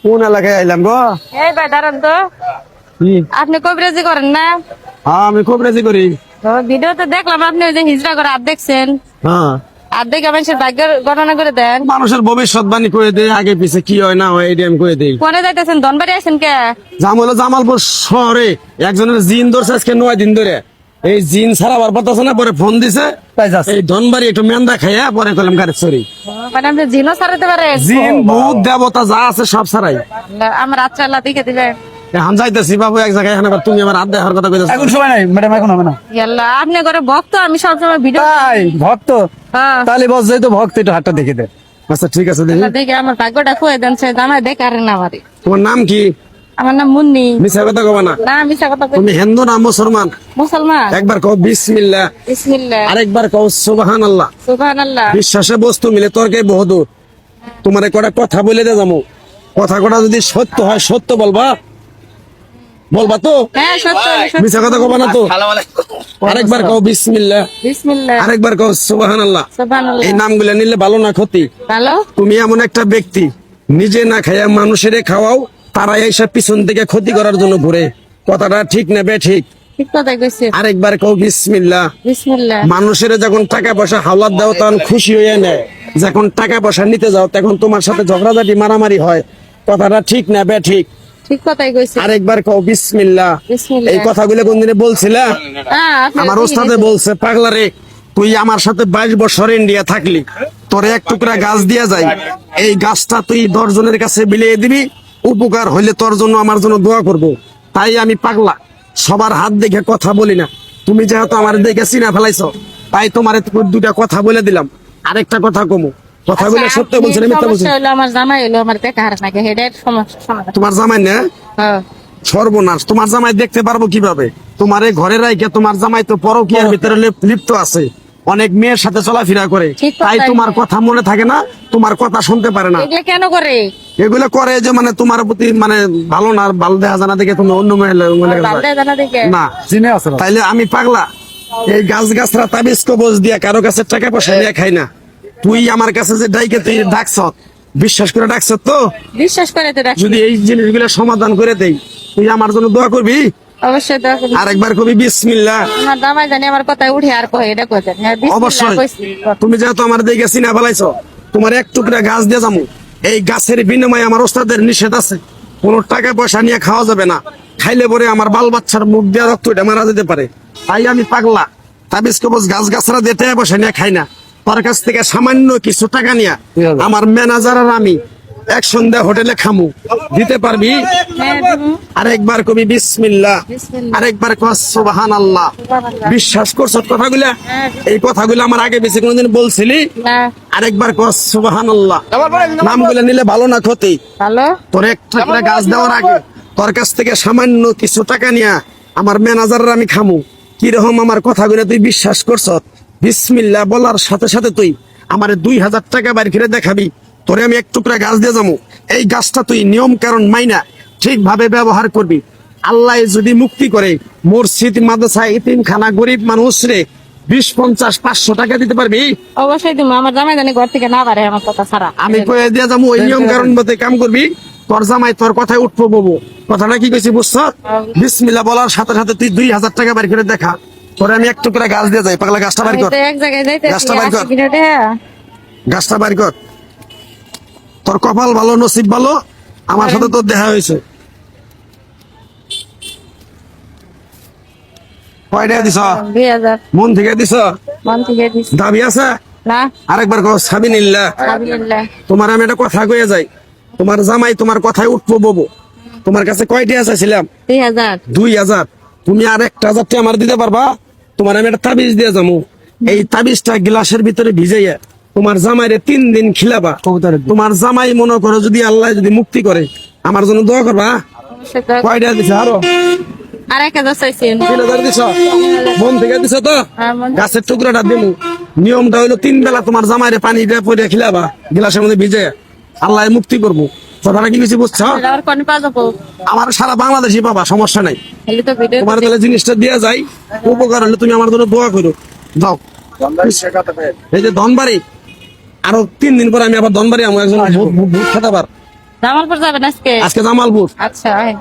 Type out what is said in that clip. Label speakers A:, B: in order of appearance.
A: কোন এলাকায় আইলাম গো?
B: এই ভাই দাঁড়ান তো,
A: কি?
B: আপনি কবিরাজি করেন না?
A: হ্যাঁ, আমি খুব রাজি করি।
B: তো ভিডিওতে দেখলাম আপনি ওই যে হিজড়া করে হাত দেখছেন,
A: হ্যাঁ,
B: হাত দেখে মানুষের ভাগ্যের গণনা করে দেন।
A: মানুষের ভবিষ্যৎবাণী করে দেয়, আগে পিছে কি হয় না হয় এটা আমি করে দেই।
B: কোনে যাইতেছেন? ধনবাড়ি আছেন কে?
A: হলো জামালপুর শহরে একজনের জিন ধরছে আজকে 9 দিন ধরে। এই জিন ছাড়াবার পারতেছে না, পরে ফোন দিছে এই ধনবাড়ি একটু মেন্দা খাইয়া পরে কলাম গাড়ি চড়ি।
B: মানে আপনি জিনও সারাতে পারেন?
A: জিন ভূত দেবতা যা আছে সব ছাড়াই।
B: আমার রাত্রে আল্লাহ দেখে দিবেন।
A: এখন যাইতেছি বাবু এক জায়গায়, এখন আবার তুমি আমার হাত দেখার কথা কইতেছো।
C: এখন সময় নাই ম্যাডাম, এখন হবে না।
B: আল্লাহ, আপনি করে ভক্ত, আমি সবসময় ভিডিও
C: তাই ভক্ত
B: হ্যাঁ
C: তাহলে বস যেহেতু ভক্ত একটু হাতটা দেখে দে।
A: আচ্ছা ঠিক আছে দেখি।
B: আল্লাহ দেখে আমার ভাগ্যটা খুঁয়ে দেন, সে জামাই দেখে আর না আমারে।
A: তোমার নাম কি?
B: আমার নাম মুন্নি।
A: মিছা কথা কবা না।
B: না মিশা কথা কই।
A: তুমি হিন্দু না মুসলমান?
B: মুসলমান।
A: একবার কও বিসমিল্লাহ,
B: বিসমিল্লাহ।
A: আরেকবার কও সুবহানাল্লাহ।
B: সুবহানাল্লাহ।
A: বিশ্বাসে বস্তু মিলে তর্কে বহুদূর। তোমার কটা কথা বলে দে যাবো, কথা কটা যদি সত্য হয় সত্য বলবা, বলবা তো?
B: হ্যাঁ সত্য সত্য।
A: মিছা কথা কবা না তো? আরেকবার কও বিসমিল্লাহ,
B: বিসমিল্লাহ।
A: আরেকবার কও সুবহানাল্লাহ।
B: সুবহানাল্লাহ।
A: এই নামগুলো নিলে ভালো না ক্ষতি?
B: ভালো।
A: তুমি এমন একটা ব্যক্তি, নিজে না খাইয়া মানুষের খাওয়াও, তারা এইসব পিছন থেকে ক্ষতি করার জন্য ঘুরে। কথাটা ঠিক না বে ঠিক?
B: ঠিক কথা কইছে।
A: আরেকবার কও বিসমিল্লাহ।
B: বিসমিল্লাহ।
A: মানুষের যখন টাকা পয়সা হাওলাত দাও তখন খুশি হয়ে নেয়, যখন টাকা পয়সা নিতে যাও তখন তোমার সাথে ঝগড়াঝাটি মারামারি হয়। কথাটা ঠিক না বে ঠিক?
B: ঠিক কথাই কইছে।
A: আরেকবার কও বিসমিল্লাহ।
B: বিসমিল্লাহ।
A: এই কথাগুলো কোনদিনে বলছিলা?
B: হ্যাঁ আপনি
A: আমার
B: ঠিকই
A: ওস্তাদে
B: কইছেন।
A: বলছে, পাগলা রে তুই আমার সাথে 22 বছর ইন্ডিয়া থাকলি, তোর এক টুকরা গাছ দিয়া যায়, এই গাছটা তুই 10 জনের কাছে বিলিয়ে দিবি, উপকার হইলে তোর জন্য আমার জন্য দোয়া করব। তাই আমি পাগলা, সবার হাত দেখে কথা বলি না। তুমি যেহেতু আমার দেখে চিনা ফেলাইছো, তাই তোমার দুটা কথা বলে দিলাম। আরেকটা কথা কমু, কথাগুলো
B: আচ্ছা,
A: সত্য বলছি না মিথ্যা বলছি?
B: সমস্যা হলো আমার জামাই হলো আমার দেখা হার নাকি, হেডের সমস্যা সমাধান।
A: তোমার জামাই না?
B: হ্যাঁ।
A: সর্বনাশ, তোমার জামাই দেখতে পারবো কিভাবে? তোমার এই ঘরে রাইকে তোমার জামাই তো পরকীয়ার ভিতরে লিপ্ত আছে, অনেক মেয়ের সাথে চলাফেরা করে,
B: ঠিক কথা
A: তাই তোমার কথা মনে থাকে না, তোমার কথা শুনতে পারে না।
B: এগুলো কেন করে?
A: এগুলো করে যে মানে তোমার প্রতি মানে ভালো না, ভালো দেখা জানা দেখে তুমি অন্য মহিলা
B: বালদা জানা দেখে?
A: না।
C: চিনে আছে বাবা।
A: তাইলে আমি পাগলা, এই গাছ গাছরা তাবিজ কবজ দিয়া কারো কাছে টাকা পয়সা নিয়ে খাই না। তুই আমার কাছে যে ডাইকে তুই ডাকছ, বিশ্বাস করে ডাকছ তো?
B: বিশ্বাস করে তো রাখি।
A: যদি এই জিনিসগুলো সমাধান করে দেই, তুই আমার জন্য দোয়া করবি?
B: অবশ্যই দোয়া করি।
A: আরেকবার কবি বিসমিল্লাহ।
B: আমার জামাই জানি আমার কথায় উঠে আর কয় এটা কইতেন। হ্যাঁ বিসমিল্লাহ
A: অবশ্যই।
B: কইছি।
A: তুমি যেহেতু আমার দিকে চিনা ফেলাইছো, তোমার এক টুকরা গাছ দিয়ে যাবো, এই গাছের বিনিময়ে আমার ওস্তাদের নিষেধ আছে, কোন টাকা পয়সা নিয়ে খাওয়া যাবে না। খাইলে পরে আমার বাল বাচ্চার মুখ দিয়ে রক্ত এটা মারা যেতে পারে। তাই আমি পাগলা, তাবিজ কবজ গাছ গাছরা দিয়ে টাকা পয়সা নিয়ে খাই না। তোর কাছ থেকে সামান্য কিছু টাকা নিয়ে আমার ম্যানেজার আর আমি এক সন্ধ্যা হোটেলে খামু, দিতে পারবি?
B: হ্যাঁ দেবো।
A: আরেকবার কবি বিসমিল্লাহ,
B: বিসমিল্লাহ।
A: আরেকবার কস সুবহানাল্লাহ।
B: সুবহানাল্লাহ।
A: বিশ্বাস করছো কথাগুলা?
B: হ্যাঁ।
A: এই কথাগুলো আমার আগে বেশি কোনোদিন বলছিলি?
B: না।
A: আরেকবার কস সুবহানাল্লাহ। নামগুলো নিলে ভালো না ক্ষতি?
B: ভালো।
A: তোর একটা করে গাছ দেওয়ার আগে তোর কাছ থেকে সামান্য কিছু টাকা নিয়ে আমার ম্যানেজারের আমি খামু। কিরকম আমার কথাগুলো তুই বিশ্বাস করছ? বিসমিল্লাহ বলার সাথে সাথে তুই আমার 2000 টাকা বাড়ি ফিরে দেখাবি, তোরে আমি এক টুকরা গাছ দিয়ে যাবো। এই গাছটা তুই নিয়ম কারণ মাইনা ঠিকভাবে ব্যবহার করবি। আল্লাহ যদি মুক্তি করে, মসজিদ মাদ্রাসা ইতিমখানা গরিব মানুষ রে 20, 50, 500 টাকা দিতে পারবি?
B: অবশ্যই তুমি আমার জামাই জানি ঘর থেকে না পারে আমার কথা ছাড়া।
A: আমি কয়ে দিয়ে যাবো, ওই নিয়ম কারণ মতে কাম করবি। তোর জামাই তোর কথায় উঠবো ববো। কথাটা কি কইছি বুঝছ? বিসমিল্লাহ বলার সাথে সাথে তুই 2000 টাকা বাড়ি করে দেখা, তোরে আমি এক টুকরা গাছ দিয়ে যাই। পাগলা গাছটা বাড়ি
B: আমি
A: কর,
B: তো এক জায়গায় যাইতেছি,
A: গাছটা বাড়ি কর।
B: 80 কিলোতে।
A: গাছটা বাড়ি কর। তোর কপাল ভালো, নসিব ভালো, আমার সাথে তোর দেখা হয়েছে। কয় টাকা দিছ?
B: 2000
A: মন থেকে দিছ?
B: মন থেকে দিছি।
A: দাবি আছে?
B: না।
A: আরেকবার কও সাবিনিল্লাহ।
B: আলহামদুলিল্লাহ।
A: তোমার আমি একটা কথা কয়ে যাই, তোমার জামাই তোমার কথায় উঠবো ববো। তোমার কাছে কয়টি চাইছিলাম?
B: 2000।
A: 2000। তুমি আর 1000 টাকা আমার দিতে পারবা? তোমার আমি একটা তাবিজ দিয়ে যাবো, এই তাবিজটা গ্লাসের ভিতরে ভিজাইয়া তোমার জামাইরে 3 দিন খিলাবা। তোমার জামাই মনে করো যদি আল্লাহ যদি মুক্তি করে, আমার জন্য দোয়া করবা।
B: অবশ্যই দোয়া করি।
A: কয়টা দিছে আরো?
B: আর 1000 চাইছেন?
A: 3000 দিছ? মন থেকে দিছ তো?
B: হ্যাঁ, মন থেকে।
A: গাছের টুকরাটা দিমু। নিয়মটা হইলো 3 বেলা তোমার জামাইরে পানি দিয়ে পরে খিলাবা, গ্লাসের মধ্যে ভিজে। আল্লাহ মুক্তি করবো। কথাটা কি কিছু বুঝছো?
B: আর কোন পা যাবো?
A: আমার সারা বাংলাদেশি পাবা, সমস্যা নাই।
B: খালি তো ভিডিও
A: তোমার তাহলে জিনিসটা দিয়ে যাই, উপকার হলে তুমি আমার জন্য দোয়া করো। যাও। এই যে ধনবাড়ি, আরো 3 দিন পরে আমি আবার ধনবাড়ি আমার একজন ভূত খেতাবার
B: জামালপুর যাবেন আজকে?
A: আজকে জামালপুর
B: আচ্ছা আয়।